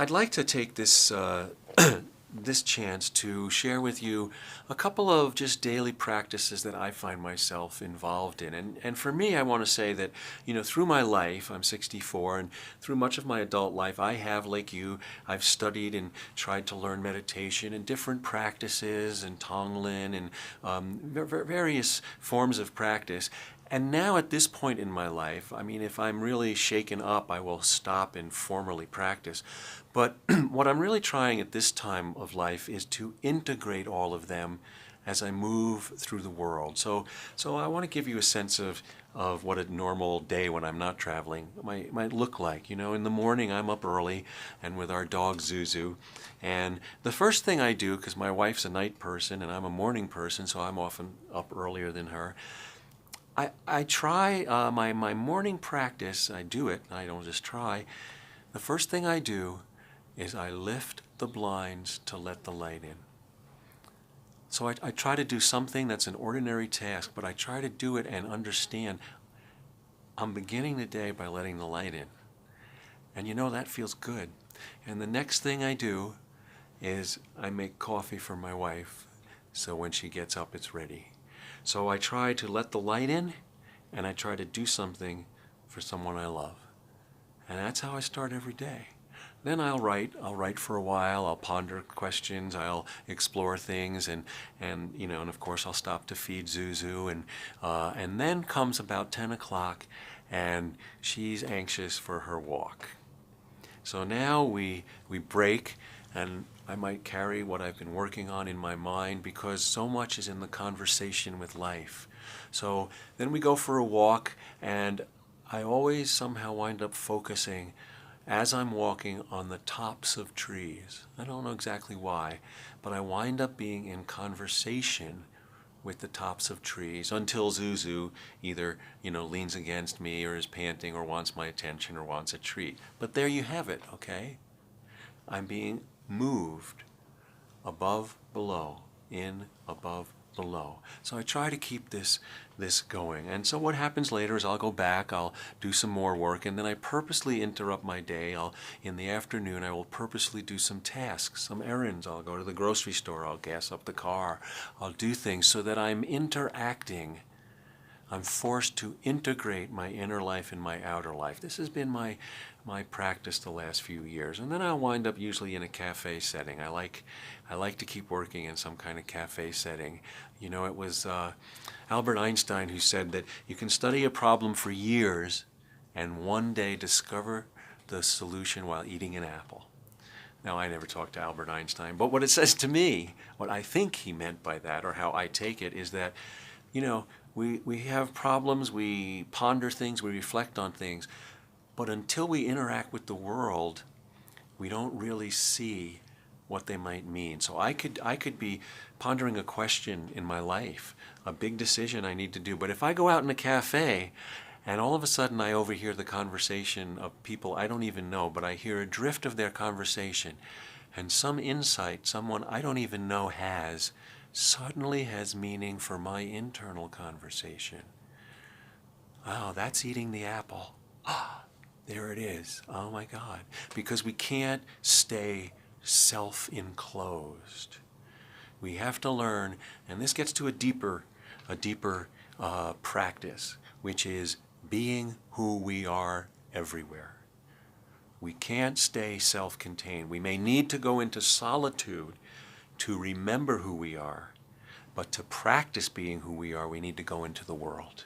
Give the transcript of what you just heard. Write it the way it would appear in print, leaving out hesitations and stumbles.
I'd like to take this this chance to share with you a couple of just daily practices that I find myself involved in. And for me, I want to say that, through my life, I'm 64, and through much of my adult life, I have, like you, I've studied and tried to learn meditation and different practices and Tonglen and various forms of practice. And now at this point in my life, I mean, if I'm really shaken up, I will stop and formally practice. But what I'm really trying at this time of life is to integrate all of them as I move through the world. So I want to give you a sense of what a normal day when I'm not traveling might look like. In the morning I'm up early and with our dog Zuzu. And the first thing I do, because my wife's a night person and I'm a morning person, so I'm often up earlier than her, I try my morning practice. I do it. I don't just try. The first thing I do is I lift the blinds to let the light in. So I try to do something that's an ordinary task, but I try to do it and understand I'm beginning the day by letting the light in. And that feels good. And the next thing I do is I make coffee for my wife, so when she gets up it's ready. So I try to let the light in, and I try to do something for someone I love. And that's how I start every day. Then I'll write for a while, I'll ponder questions, I'll explore things, and of course I'll stop to feed Zuzu, and then comes about 10 o'clock, and she's anxious for her walk. So now we break, and I might carry what I've been working on in my mind, because so much is in the conversation with life. So then we go for a walk, and I always somehow wind up focusing as I'm walking on the tops of trees. I don't know exactly why, but I wind up being in conversation with the tops of trees until Zuzu either, leans against me or is panting or wants my attention or wants a treat. But there you have it, okay? I'm being moved above, below, in, above, below. So I try to keep this going. And so what happens later is I'll go back, I'll do some more work, and then I purposely interrupt my day. In the afternoon, I will purposely do some tasks, some errands. I'll go to the grocery store, I'll gas up the car, I'll do things so that I'm interacting. I'm forced to integrate my inner life and my outer life. This has been my practice the last few years. And then I'll wind up usually in a cafe setting. I like to keep working in some kind of cafe setting. It was Albert Einstein who said that you can study a problem for years and one day discover the solution while eating an apple. Now, I never talked to Albert Einstein, but what it says to me, what I think he meant by that, or how I take it, is that, we have problems, we ponder things, we reflect on things, but until we interact with the world, we don't really see what they might mean. So I could be pondering a question in my life, a big decision I need to do, but if I go out in a cafe and all of a sudden I overhear the conversation of people I don't even know, but I hear a drift of their conversation, and some insight someone I don't even know suddenly has meaning for my internal conversation. Oh, that's eating the apple. There it is. Oh my God. Because we can't stay self-enclosed. We have to learn, and this gets to a deeper practice, which is being who we are everywhere. We can't stay self-contained. We may need to go into solitude to remember who we are, but to practice being who we are, we need to go into the world.